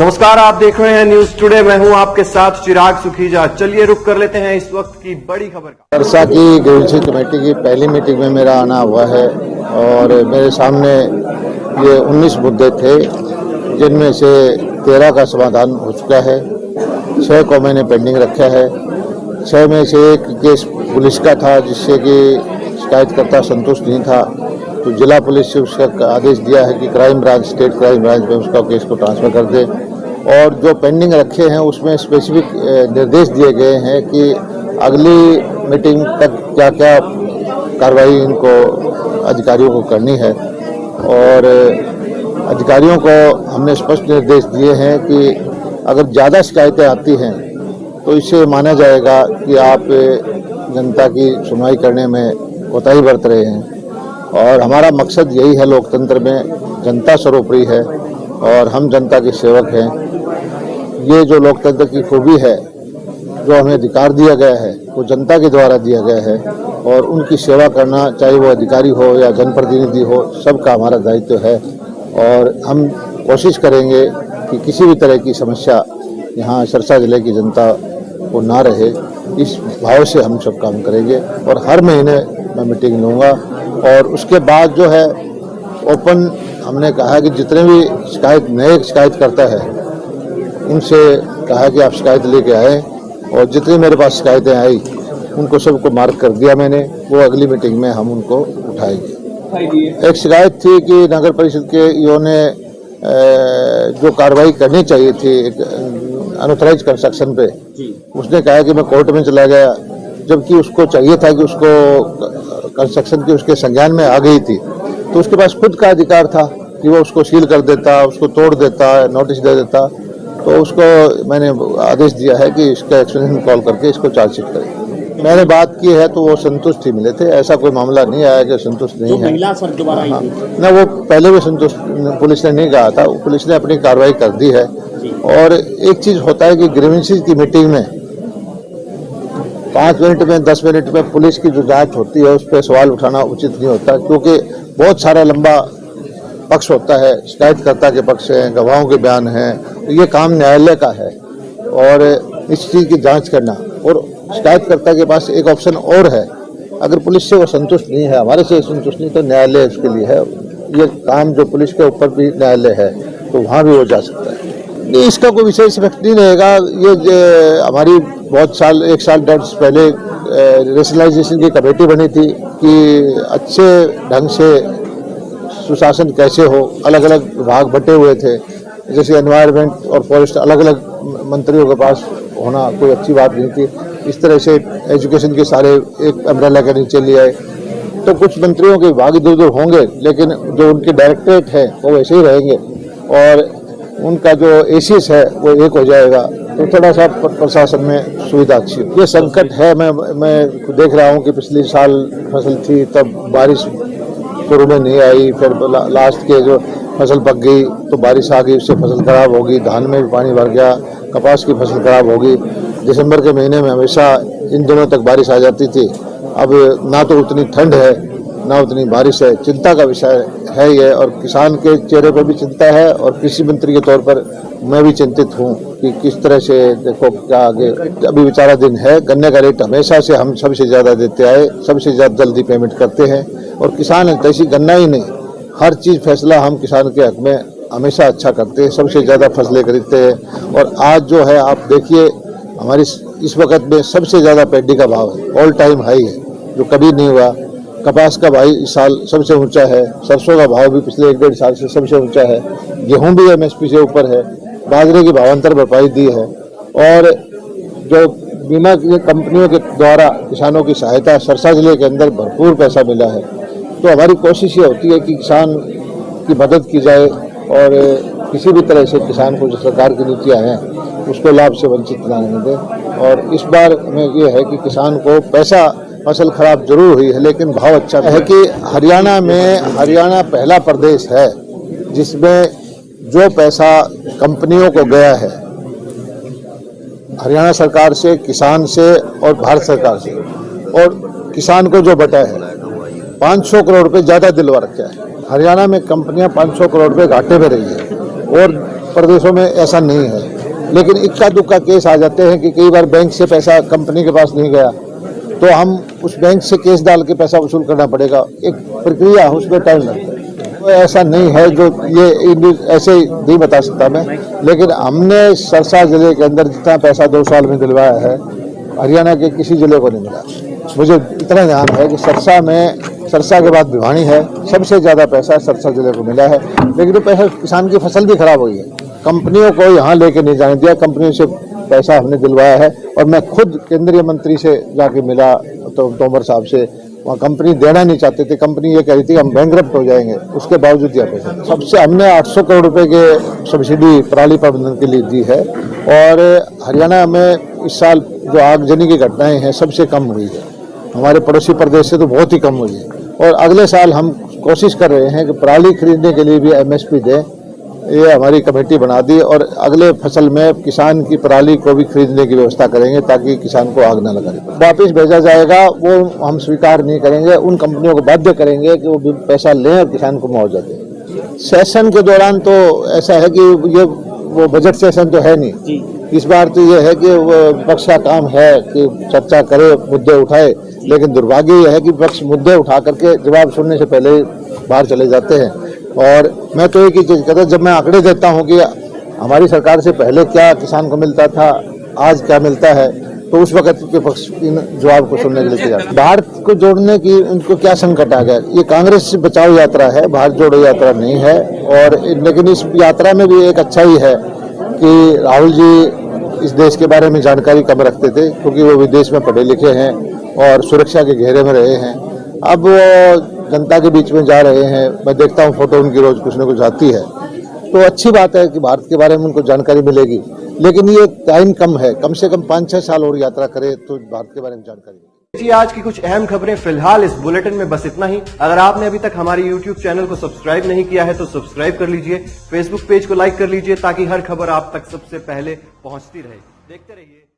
नमस्कार, आप देख रहे हैं न्यूज टुडे। मैं हूं आपके साथ चिराग सुखीजा। चलिए रुक कर लेते हैं इस वक्त की बड़ी खबर का। वर्षा की ग्रीवेंसी कमेटी की पहली मीटिंग में मेरा आना हुआ है और मेरे सामने ये 19 मुद्दे थे, जिनमें से 13 का समाधान हो चुका है। 6 को मैंने पेंडिंग रखा है। 6 में से एक केस पुलिस का था, जिससे कि शिकायतकर्ता संतुष्ट नहीं था, तो जिला पुलिस से उसका आदेश दिया है कि crime branch, state crime branch में उसका केस को ट्रांसफर कर दे। और जो पेंडिंग रखे हैं उसमें स्पेसिफिक निर्देश दिए गए हैं कि अगली मीटिंग तक क्या क्या कार्रवाई इनको अधिकारियों को करनी है। और अधिकारियों को हमने स्पष्ट निर्देश दिए हैं कि अगर ज़्यादा शिकायतें आती हैं तो इससे माना जाएगा कि आप जनता की सुनवाई करने में कोताही बरत रहे हैं। और हमारा मकसद यही है, लोकतंत्र में जनता सर्वोपरि है और हम जनता के सेवक हैं। ये जो लोकतंत्र की खूबी है, जो हमें अधिकार दिया गया है, वो जनता के द्वारा दिया गया है और उनकी सेवा करना, चाहे वो अधिकारी हो या जनप्रतिनिधि हो, सबका हमारा दायित्व है। और हम कोशिश करेंगे कि किसी भी तरह की समस्या यहाँ सिरसा जिले की जनता को ना रहे, इस भाव से हम सब काम करेंगे। और हर महीने मैं मीटिंग लूँगा और उसके बाद जो है ओपन हमने कहा कि जितने भी नए शिकायत करता है उनसे कहा कि आप शिकायत लेके आए, और जितनी मेरे पास शिकायतें आई उनको सबको मार्क कर दिया मैंने। वो अगली मीटिंग में हम उनको उठाएंगे। एक शिकायत थी कि नगर परिषद के ईओ ने जो कार्रवाई करनी चाहिए थी अनऑथराइज कंस्ट्रक्शन पे, उसने कहा कि मैं कोर्ट में चला गया, जबकि उसको चाहिए था कि उसको कंस्ट्रक्शन की उसके संज्ञान में आ गई थी, तो उसके पास खुद का अधिकार था कि वो उसको सील कर देता, उसको तोड़ देता, नोटिस दे देता। तो उसको मैंने आदेश दिया है कि इसका एक्सटेंशन कॉल करके इसको चार्जशीट करें। मैंने बात की है तो वो संतुष्ट ही मिले थे, ऐसा कोई मामला नहीं आया कि संतुष्ट नहीं है। महिला सर दोबारा आई थी ना, वो पहले भी संतुष्ट पुलिस ने नहीं कहा था, पुलिस ने अपनी कार्रवाई कर दी है। और एक चीज होता है कि ग्रीवेंसीज की मीटिंग में 5 मिनट में 10 मिनट में पुलिस की जो जांच होती है उस पर सवाल उठाना उचित नहीं होता, क्योंकि बहुत सारा लंबा पक्ष होता है, शिकायतकर्ता के पक्ष हैं, गवाहों के बयान हैं, तो ये काम न्यायालय का है और इस चीज़ की जांच करना। और शिकायतकर्ता के पास एक ऑप्शन और है, अगर पुलिस से वो संतुष्ट नहीं है, हमारे से संतुष्ट नहीं, तो न्यायालय उसके लिए है। ये काम जो पुलिस के ऊपर भी न्यायालय है, तो वहाँ भी वो जा सकता है। नहीं, इसका कोई विशेष इफेक्ट नहीं रहेगा। ये हमारी बहुत साल, 1 साल 1.5 पहले रेशनलाइजेशन की कमेटी बनी थी कि अच्छे ढंग से सुशासन कैसे हो। अलग अलग विभाग बटे हुए थे, जैसे एनवायरनमेंट और फॉरेस्ट अलग अलग मंत्रियों के पास होना कोई अच्छी बात नहीं थी। इस तरह से एजुकेशन के सारे एक अम्ब्रेला के नीचे ले आए, तो कुछ मंत्रियों के विभाग इधर उधर होंगे, लेकिन जो उनके डायरेक्टरेट है वो वैसे ही रहेंगे और उनका जो एसीएस है वो एक हो जाएगा, तो थोड़ा सा प्रशासन में सुविधा अच्छी। ये संकट है, मैं देख रहा हूँ कि पिछले साल फसल थी तब बारिश शुरू में नहीं आई, फिर लास्ट के जो फसल पक गई तो बारिश आ गई, उससे फसल खराब होगी, धान में भी पानी भर गया, कपास की फसल खराब होगी। दिसंबर के महीने में हमेशा इन दिनों तक बारिश आ जाती थी। अब ना तो उतनी ठंड है ना उतनी बारिश है। चिंता का विषय है ये, और किसान के चेहरे पर भी चिंता है और कृषि मंत्री के तौर पर मैं भी चिंतित हूँ कि किस तरह से देखो क्या आगे। अभी बेचारा दिन है, गन्ने का रेट हमेशा से हम सबसे ज़्यादा देते आए, सबसे ज़्यादा जल्दी पेमेंट करते हैं और किसान है तैसी गन्ना ही नहीं, हर चीज़ फैसला हम किसान के हक में हमेशा अच्छा करते हैं, सबसे ज़्यादा फसलें खरीदते हैं। और आज जो है आप देखिए, हमारी इस वक्त में सबसे ज़्यादा पैडी का भाव है, ऑल टाइम हाई है, जो कभी नहीं हुआ। कपास का भाव इस साल सबसे ऊंचा है, सरसों का भाव भी पिछले 1-1.5 साल से सबसे ऊंचा है, गेहूं भी एमएसपी से ऊपर है, बाजरे की भावांतर भरपाई दी है। और जो बीमा की कंपनियों के द्वारा किसानों की सहायता सिरसा जिले के अंदर भरपूर पैसा मिला है। तो हमारी कोशिश ये होती है कि किसान की मदद की जाए और किसी भी तरह से किसान को जो सरकार की नीतियाँ हैं उसको लाभ से वंचित ना होने दें। और इस बार में ये है कि किसान को पैसा, फसल खराब जरूर हुई है लेकिन भाव अच्छा है कि हरियाणा पहला प्रदेश है जिसमें जो पैसा कंपनियों को गया है हरियाणा सरकार से, किसान से और भारत सरकार से, और किसान को जो बटा है 500 करोड़ रुपए ज्यादा दिलवा रखा है। हरियाणा में कंपनियां 500 करोड़ रुपए घाटे में रही है और प्रदेशों में ऐसा नहीं है, लेकिन इक्का दुक्का केस आ जाते हैं कि कई बार बैंक से पैसा कंपनी के पास नहीं गया तो हम उस बैंक से केस डाल के पैसा वसूल करना पड़ेगा। एक प्रक्रिया है, उसमें टाइम लगता है। तो ऐसा नहीं है जो ये ऐसे नहीं बता सकता मैं, लेकिन हमने सरसा जिले के अंदर जितना पैसा 2 साल में दिलवाया है हरियाणा के किसी जिले को नहीं मिला। मुझे इतना ध्यान है कि सरसा के बाद भिवानी है, सबसे ज्यादा पैसा सरसा जिले को मिला है, लेकिन वो पैसा किसान की फसल भी खराब हुई है। कंपनियों को यहाँ लेके नहीं जाने दिया, कंपनियों से पैसा हमने दिलवाया है और मैं खुद केंद्रीय मंत्री से जाके मिला तो तोमर साहब से, वहाँ कंपनी देना नहीं चाहते थे, कंपनी ये कह रही थी हम बैंकरप्ट हो जाएंगे, उसके बावजूद दिया पैसा। सबसे हमने 800 करोड़ रुपए के सब्सिडी पराली प्रबंधन के लिए दी है और हरियाणा में इस साल जो आगजनी की घटनाएं हैं सबसे कम हुई है, हमारे पड़ोसी प्रदेश से तो बहुत ही कम हुई है। और अगले साल हम कोशिश कर रहे हैं कि पराली खरीदने के लिए भी MSP दें, ये हमारी कमेटी बना दी और अगले फसल में किसान की पराली को भी खरीदने की व्यवस्था करेंगे ताकि किसान को आग न लगा। वापिस भेजा जाएगा वो हम स्वीकार नहीं करेंगे, उन कंपनियों को बाध्य करेंगे कि वो पैसा लें और किसान को मुआवजा दें। सेशन के दौरान तो ऐसा है कि ये वो बजट सेशन तो है नहीं, इस बार तो ये है कि विपक्ष का काम है कि चर्चा करे, मुद्दे उठाए, लेकिन दुर्भाग्य यह है कि विपक्ष मुद्दे उठा करके जवाब सुनने से पहले बाहर चले जाते हैं। और मैं तो एक ही चीज कहता हूं, जब मैं आंकड़े देता हूं कि हमारी सरकार से पहले क्या किसान को मिलता था, आज क्या मिलता है, तो उस वक्त के पक्ष जवाब को सुनने के लिए तैयार। भारत को जोड़ने की उनको क्या संकट आ गया? ये कांग्रेस से बचाव यात्रा है, भारत जोड़ो यात्रा नहीं है। और लेकिन इस यात्रा में भी एक अच्छाई है कि राहुल जी इस देश के बारे में जानकारी कम रखते थे क्योंकि वो विदेश में पढ़े लिखे हैं और सुरक्षा के घेरे में रहे हैं। अब वो जनता के बीच में जा रहे हैं, मैं देखता हूं फोटो उनकी रोज कुछ न कुछ आती है, तो अच्छी बात है कि भारत के बारे में उनको जानकारी मिलेगी, लेकिन ये टाइम कम है, कम से कम 5-6 साल और यात्रा करे तो भारत के बारे में जानकारी मिलेगी। जी आज की कुछ अहम खबरें फिलहाल इस बुलेटिन में बस इतना ही। अगर आपने अभी तक हमारे YouTube चैनल को सब्सक्राइब नहीं किया है तो सब्सक्राइब कर लीजिए, Facebook पेज को लाइक कर लीजिए ताकि हर खबर आप तक सबसे पहले पहुंचती रहे। देखते रहिए।